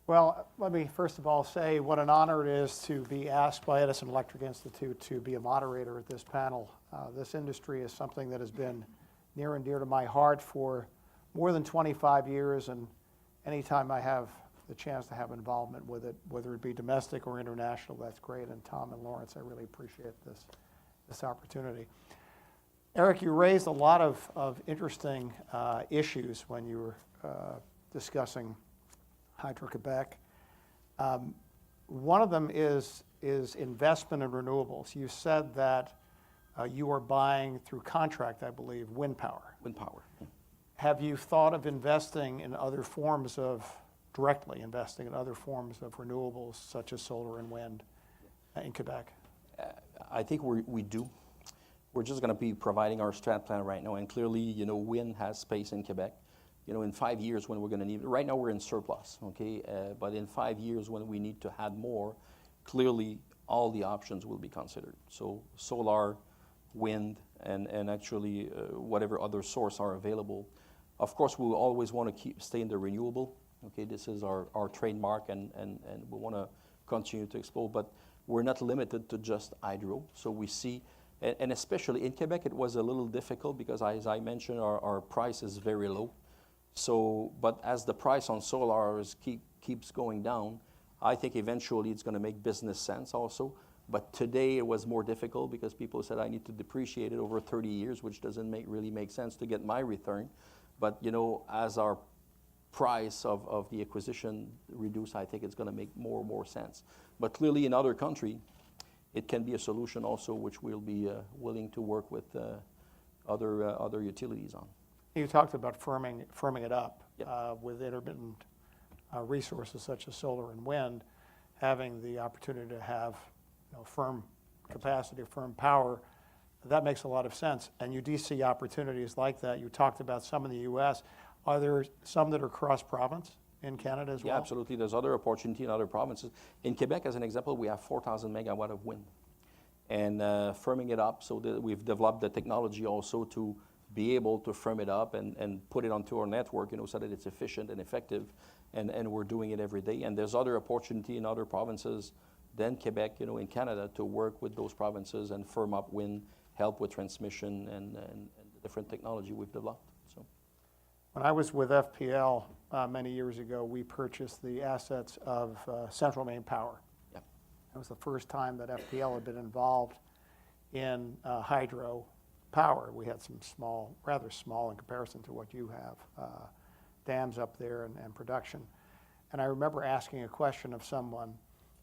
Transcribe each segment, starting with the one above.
Well, let me first of all say what an honor it is to be asked by Edison Electric Institute to be a moderator at this panel. This industry is something that has been near and dear to my heart for more than 25 years, and anytime I have the chance to have involvement with it, whether it be domestic or international, that's great. And Tom and Lawrence, I really appreciate this opportunity. Éric, you raised a lot of interesting issues when you were discussing Hydro-Québec. One of them is investment in renewables. You said that you are buying through contract, I believe, wind power. Wind power. Have you thought of investing in other forms of, directly investing in other forms of renewables, such as solar and wind in Quebec? I think we do. We're just going to be providing our strat plan right now, and clearly, wind has space in Quebec. In 5 years when we're going to need, right now we're in surplus, okay? But in 5 years when we need to add more, clearly all the options will be considered. So solar, wind, and actually whatever other source are available. Of course, we always want to stay in the renewable, okay? This is our trademark, and we want to continue to explore, but we're not limited to just hydro. So we see, and especially in Quebec, it was a little difficult because as I mentioned, our price is very low. So, but as the price on solar keeps going down, I think eventually it's going to make business sense also. But today it was more difficult because people said I need to depreciate it over 30 years, which doesn't really make sense to get my return. But as our price of the acquisition reduce, I think it's going to make more and more sense. But clearly in other countries, it can be a solution also, which we'll be willing to work with other utilities on. You talked about firming it up. Yep. With intermittent resources such as solar and wind, having the opportunity to have firm capacity, firm power, that makes a lot of sense. And you do see opportunities like that. You talked about some in the U.S. Are there some that are cross-province in Canada as well? Yeah, absolutely. There's other opportunity in other provinces. In Quebec, as an example, we have 4,000 megawatt of wind. And firming it up so that we've developed the technology also to be able to firm it up and put it onto our network, so that it's efficient and effective, and we're doing it every day. And there's other opportunity in other provinces than Quebec, in Canada, to work with those provinces and firm up wind, help with transmission and the different technology we've developed. So, when I was with FPL many years ago, we purchased the assets of Central Maine Power. yeah. It was the first time that FPL had been involved in hydro power. We had some rather small in comparison to what you have, dams up there and production. And I remember asking a question of someone,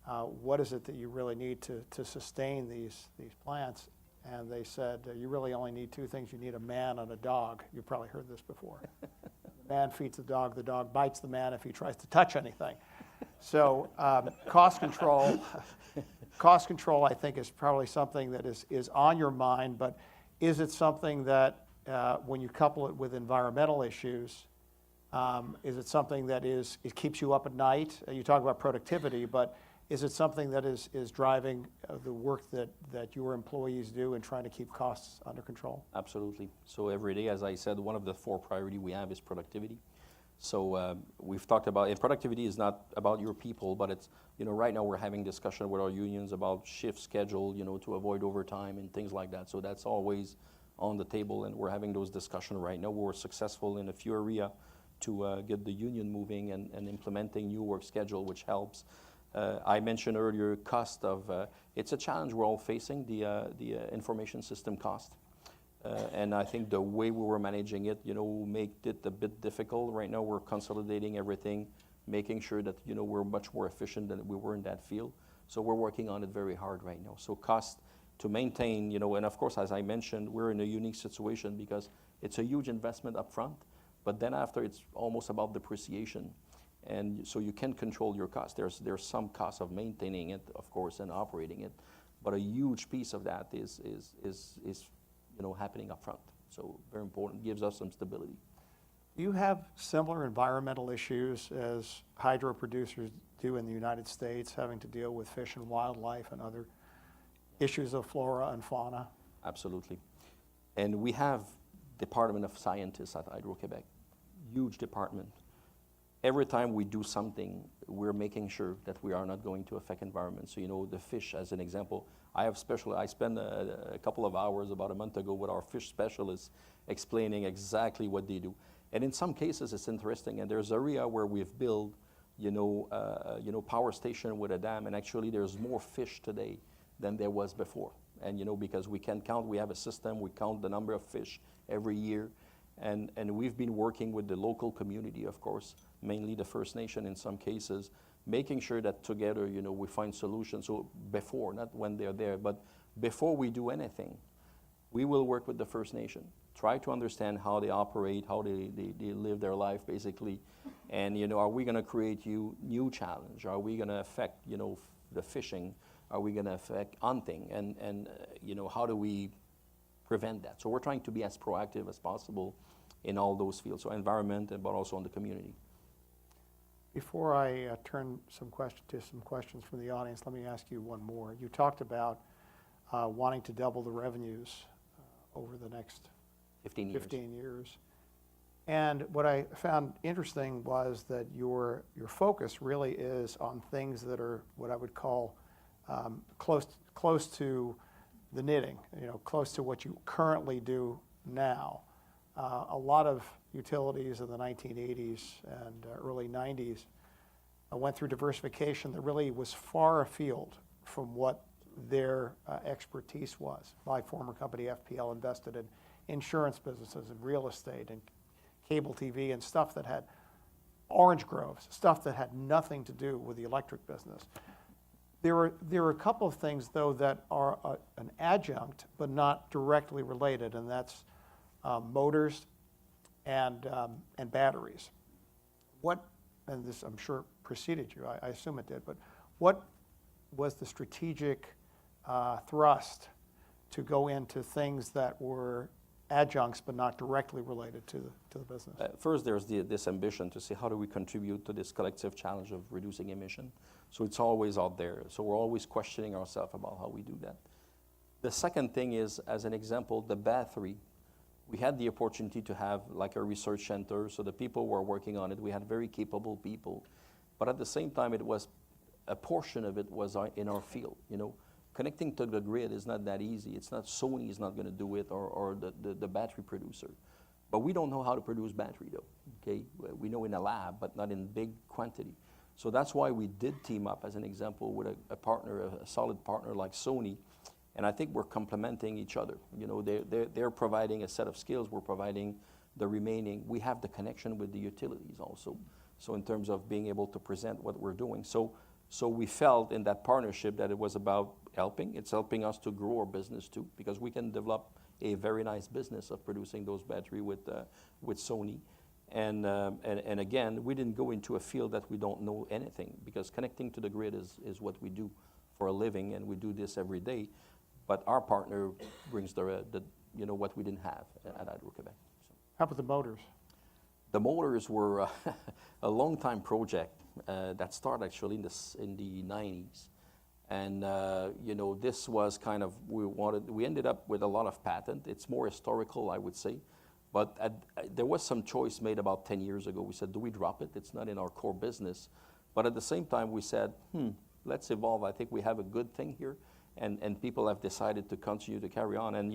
what is it that you really need to sustain these plants? And they said, you really only need two things. You need a man and a dog. You've probably heard this before. The man feeds the dog bites the man if he tries to touch anything. So cost control, I think, is probably something that is on your mind, but is it something that, when you couple it with environmental issues, is it something that it keeps you up at night? You talk about productivity, but is it something that is driving the work that your employees do in trying to keep costs under control? Absolutely. So every day, as I said, one of the 4 priority we have is productivity. So we've talked about, and productivity is not about your people, but it's, right now we're having discussion with our unions about shift schedule, to avoid overtime and things like that. So that's always on the table, and we're having those discussions right now. We're successful in a few areas to get the union moving and implementing new work schedule, which helps. I mentioned earlier cost of, it's a challenge we're all facing, the information system cost. And I think the way we were managing it, made it a bit difficult. Right now we're consolidating everything, making sure that, we're much more efficient than we were in that field. So we're working on it very hard right now. So cost to maintain, and of course, as I mentioned, we're in a unique situation because it's a huge investment up front, but then after it's almost about depreciation. And so you can control your cost. There's some cost of maintaining it, of course, and operating it, but a huge piece of that is happening up front. So very important, gives us some stability. Do you have similar environmental issues as hydro producers do in the United States, having to deal with fish and wildlife and other issues of flora and fauna? Absolutely. And we have Department of Scientists at Hydro-Québec, huge department. every time we do something, we're making sure that we are not going to affect environment. So, the fish, as an example, I spent a couple of hours about a month ago with our fish specialists explaining exactly what they do. And in some cases, it's interesting. And there's area where we've built, power station with a dam, and actually there's more fish today than there was before. And, because we can count, we have a system, we count the number of fish every year. And we've been working with the local community, of course, mainly the First Nation in some cases, making sure that together, we find solutions. So before, not when they're there, but before we do anything, we will work with the First Nation, try to understand how they operate, how they live their life, basically. And, are we going to create new challenge? Are we going to affect, the fishing? Are we going to affect hunting? And how do we prevent that? So we're trying to be as proactive as possible in all those fields, so environment, but also in the community. Before I turn some questions from the audience, let me ask you one more. You talked about wanting to double the revenues over the next 15 years. And what I found interesting was that your focus really is on things that are what I would call close to the knitting, close to what you currently do now. A lot of utilities in the 1980s and early 90s went through diversification that really was far afield from what their expertise was. My former company, FPL, invested in insurance businesses and real estate and cable TV and stuff that had orange groves, stuff that had nothing to do with the electric business. There are a couple of things, though, that are an adjunct but not directly related, and that's motors and batteries. What, and this I'm sure preceded you, I assume it did, but what was the strategic thrust to go into things that were adjuncts but not directly related to the business? First, there's this ambition to see how do we contribute to this collective challenge of reducing emission. So it's always out there. So we're always questioning ourselves about how we do that. The second thing is, as an example, the battery. We had the opportunity to have like a research center, so the people who were working on it, we had very capable people. But at the same time, a portion of it was in our field. Connecting to the grid is not that easy. It's not Sony is not going to do it or the battery producer. But we don't know how to produce battery though, okay? We know in a lab, but not in big quantity. So that's why we did team up, as an example, with a partner, a solid partner like Sony. And I think we're complementing each other. They're providing a set of skills. We're providing the remaining. We have the connection with the utilities also. So in terms of being able to present what we're doing. So we felt in that partnership that it was about helping. It's helping us to grow our business too, because we can develop a very nice business of producing those batteries with Sony. And again, we didn't go into a field that we don't know anything, because connecting to the grid is what we do for a living, and we do this every day. But our partner brings what we didn't have at Hydro-Québec. So. How about the motors? The motors were a long-time project that started actually in the 90s. And, this was kind of, we ended up with a lot of patent. It's more historical, I would say. But there was some choice made about 10 years ago. We said, do we drop it? It's not in our core business. But at the same time, we said, let's evolve. I think we have a good thing here. And people have decided to continue to carry on. And,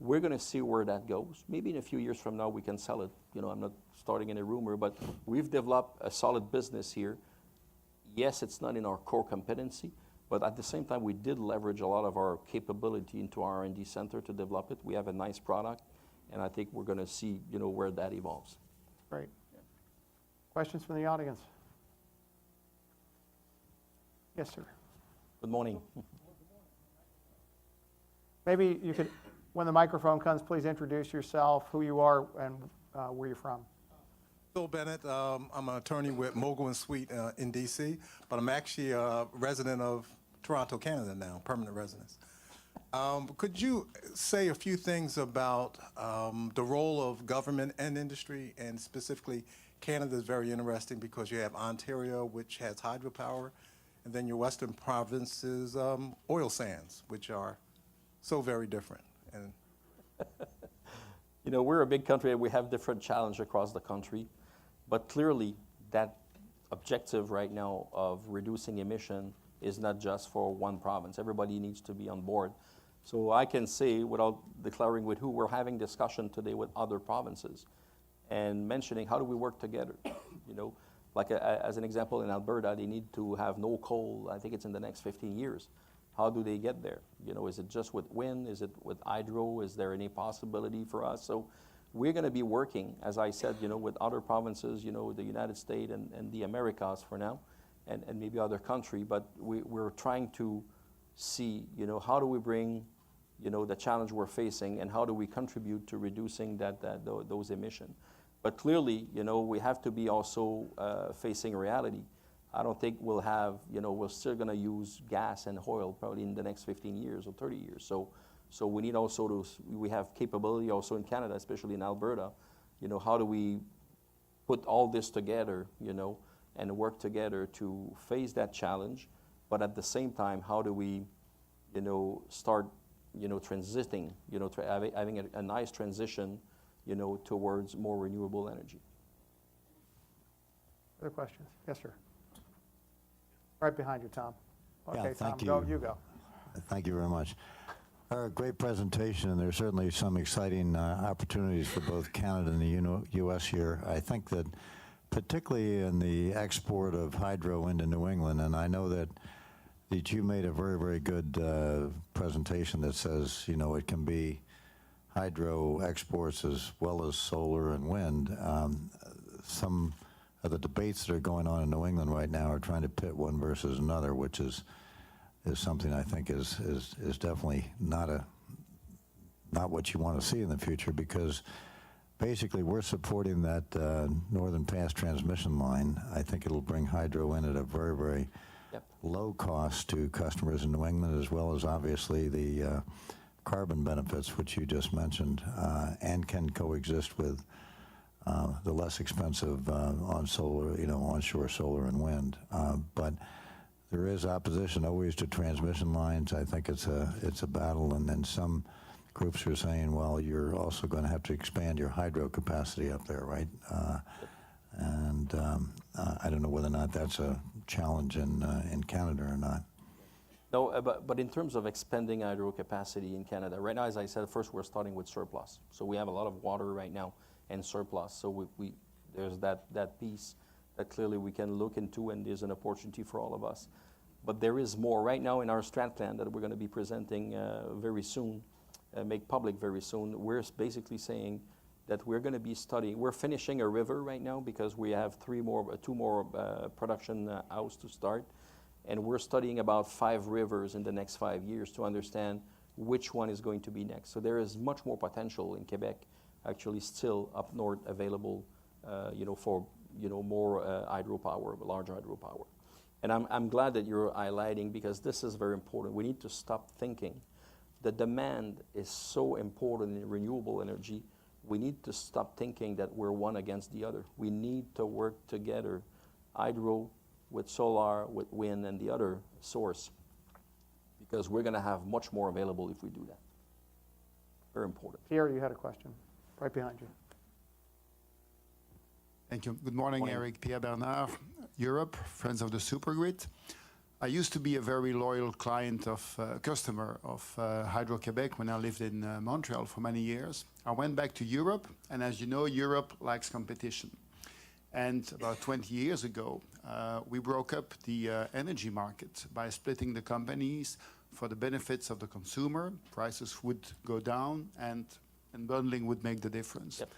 we're going to see where that goes. Maybe in a few years from now, we can sell it. I'm not starting any rumor, but we've developed a solid business here. Yes, it's not in our core competency, but at the same time, we did leverage a lot of our capability into our R&D center to develop it. We have a nice product, and I think we're going to see, where that evolves. Great. Yeah. Questions from the audience? Yes, sir. Good morning. Maybe you could, when the microphone comes, please introduce yourself, who you are, and where you're from. Bill Bennett. I'm an attorney with Mogul & Sweet in D.C., but I'm actually a resident of Toronto, Canada now, permanent residence. Could you say a few things about the role of government and industry, and specifically Canada is very interesting because you have Ontario, which has hydropower, and then your western provinces, oil sands, which are so very different. And we're a big country and we have different challenges across the country, but clearly that objective right now of reducing emission is not just for one province. Everybody needs to be on board. So I can say, without declaring with who, we're having discussion today with other provinces and mentioning how do we work together. You know, like as an example, in Alberta, they need to have no coal, I think it's in the next 15 years. How do they get there? You know, is it just with wind? Is it with hydro? Is there any possibility for us? So we're going to be working, as I said, you know, with other provinces, you know, the United States and the Americas for now, and maybe other country, but we're trying to see, you know, how do we bring, you know, the challenge we're facing and how do we contribute to reducing those emissions. But clearly, you know, we have to be also facing reality. I don't think we'll have, you know, we're still going to use gas and oil probably in the next 15 years or 30 years. So we need also to, we have capability also in Canada, especially in Alberta. You know, how do we put all this together, you know, and work together to face that challenge? But at the same time, how do we, you know, start, you know, transiting, you know, having a nice transition, you know, towards more renewable energy. Other questions? Yes, sir. Right behind you, Tom. Okay, Yeah, thank Tom, you. you go. Thank you very much. Great presentation, and there's certainly some exciting opportunities for both Canada and the U.S. here. I think that particularly in the export of hydro into New England, and I know that you made a very, very good presentation that says, you know, it can be hydro exports as well as solar and wind. Some of the debates that are going on in New England right now are trying to pit one versus another, which is something I think is definitely not what you want to see in the future, because basically we're supporting that Northern Pass transmission line. I think it'll bring hydro in at a very, very low cost to customers in New England, as well as obviously the carbon benefits, which you just mentioned, and can coexist with the less expensive on solar, you know, onshore solar and wind. But there is opposition always to transmission lines. I think it's a battle, and then some groups are saying, well, you're also going to have to expand your hydro capacity up there, right? I don't know whether or not that's a challenge in Canada or not. No, but in terms of expanding hydro capacity in Canada, right now, as I said, first we're starting with surplus. So we have a lot of water right now and surplus. So there's that piece that clearly we can look into, and there's an opportunity for all of us. But there is more right now in our strat plan that we're going to be presenting very soon, make public very soon. We're basically saying that we're going to be studying. We're finishing a river right now because we have two more production house to start. And we're studying about 5 rivers in the next 5 years to understand which one is going to be next. So there is much more potential in Quebec, actually still up north available, you know, for, you know, more hydropower, large hydropower. And I'm glad that you're highlighting, because this is very important. We need to stop thinking the demand is so important in renewable energy. We need to stop thinking that we're one against the other. We need to work together, hydro with solar, with wind, and the other source, because we're going to have much more available if we do that. Very important. Pierre, you had a question. Right behind you. Thank you. Good morning, Eric. Pierre Bernard, Europe, Friends of the Supergrid. I used to be a very loyal customer of Hydro-Québec when I lived in Montreal for many years. I went back to Europe, and as you know, Europe likes competition. And about 20 years ago, we broke up the energy market by splitting the companies for the benefits of the consumer. Prices would go down, and bundling would make the difference. Yep.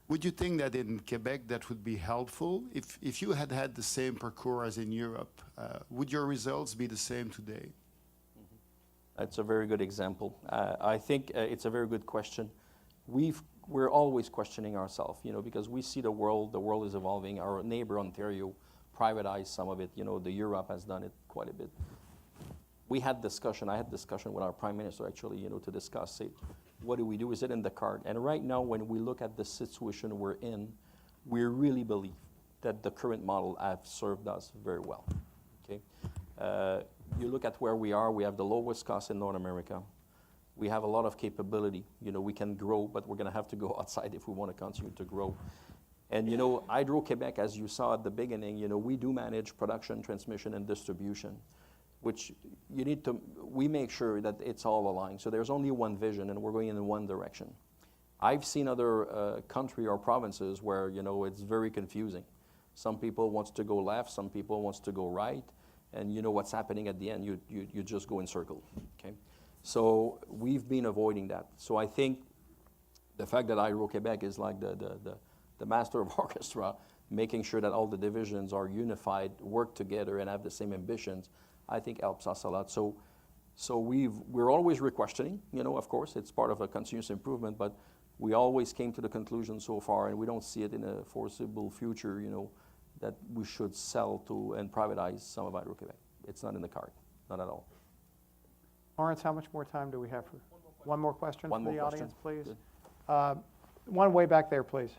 Would you think that in Quebec that would be helpful? If you had had the same parcours as in Europe, would your results be the same today? That's a very good example. I think it's a very good question. We're always questioning ourselves, you know, because we see the world is evolving. Our neighbor Ontario privatized some of it. You know, the Europe has done it quite a bit. I had discussion with our Prime Minister, actually, you know, to discuss, say, what do we do? Is it in the card? And right now, when we look at the situation we're in, we really believe that the current model has served us very well, okay? You look at where we are, we have the lowest cost in North America. We have a lot of capability. You know, we can grow, but we're going to have to go outside if we want to continue to grow. And, Hydro-Québec, as you saw at the beginning, we do manage production, transmission, and distribution, which we make sure that it's all aligned. So there's only one vision, and we're going in one direction. I've seen other country or provinces where, it's very confusing. Some people want to go left, some people want to go right, and what's happening at the end, you just go in circle, okay? So we've been avoiding that. So I think the fact that Hydro-Québec is like the master of orchestra, making sure that all the divisions are unified, work together, and have the same ambitions, I think helps us a lot. So we're always re-questioning, of course, it's part of a continuous improvement, but we always came to the conclusion so far, and we don't see it in a foreseeable future, that we should sell to and privatize some of Hydro-Québec. It's not in the card, not at all. Lawrence, how much more time do we have for one more question One from more the question. audience, please? Good. One way back there, please.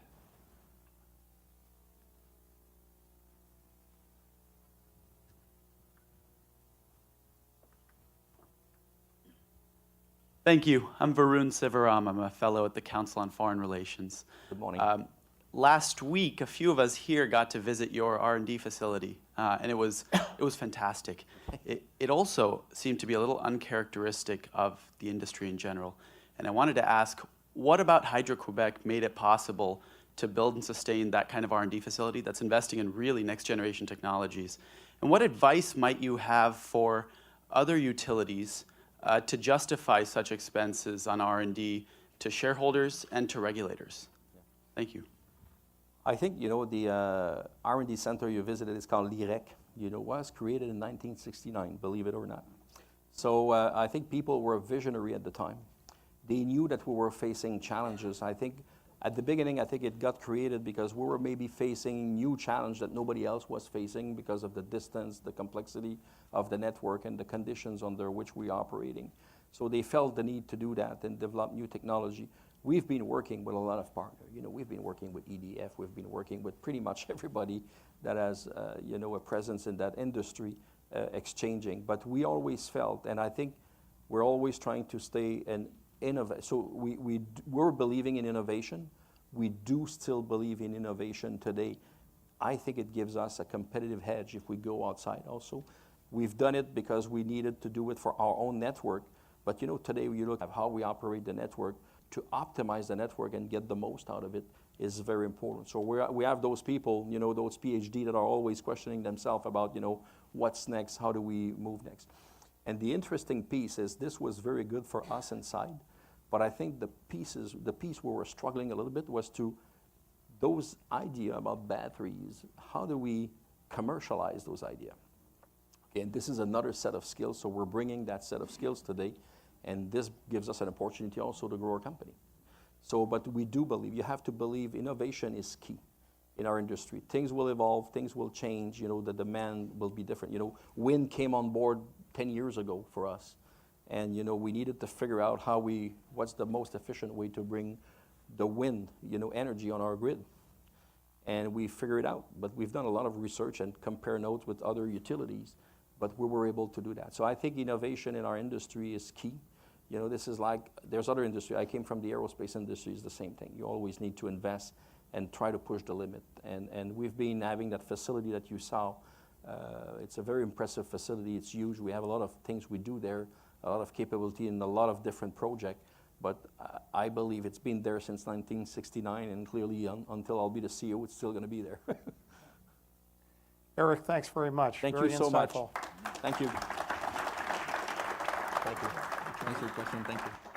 Thank you. I'm Varun Sivaram. I'm a fellow at the Council on Foreign Relations. Good morning. Last week, a few of us here got to visit your R&D facility, and it was fantastic. It also seemed to be a little uncharacteristic of the industry in general. And I wanted to ask, what about Hydro-Québec made it possible to build and sustain that kind of R&D facility that's investing in really next-generation technologies? And what advice might you have for other utilities to justify such expenses on R&D to shareholders and to regulators? Thank you. I think, the R&D center you visited is called l'IREC, was created in 1969, believe it or not. So I think people were visionary at the time. They knew that we were facing challenges. I think at the beginning, I think it got created because we were maybe facing new challenge that nobody else was facing because of the distance, the complexity of the network, and the conditions under which we are operating. So they felt the need to do that and develop new technology. We've been working with a lot of partners. We've been working with EDF. We've been working with pretty much everybody that has, a presence in that industry, exchanging. But we always felt, and I think we're always trying to stay and innovate. So we're believing in innovation. We do still believe in innovation today. I think it gives us a competitive edge if we go outside also. We've done it because we needed to do it for our own network. But today you look at how we operate the network. To optimize the network and get the most out of it is very important. So we have those people, those PhD that are always questioning themselves about, what's next, how do we move next? And the interesting piece is this was very good for us inside, but I think the piece where we're struggling a little bit was to those idea about batteries, how do we commercialize those ideas? Okay, and this is another set of skills, so we're bringing that set of skills today. And this gives us an opportunity also to grow our company. So, but we do believe, you have to believe innovation is key in our industry. Things will evolve, things will change, the demand will be different. Wind came on board 10 years ago for us. And, we needed to figure out what's the most efficient way to bring the wind, energy on our grid. And we figured it out, but we've done a lot of research and compare notes with other utilities, but we were able to do that. So I think innovation in our industry is key. This is like, there's other industry. I came from the aerospace industry, it's the same thing. You always need to invest and try to push the limit. And we've been having that facility that you saw. It's a very impressive facility. It's huge. We have a lot of things we do there, a lot of capability in a lot of different projects. But I believe it's been there since 1969, and clearly until I'll be the CEO, it's still going to be there. Éric, thanks very much. Thank Very you so much. insightful. Thank you. Thank you. Thanks for your question. Thank you.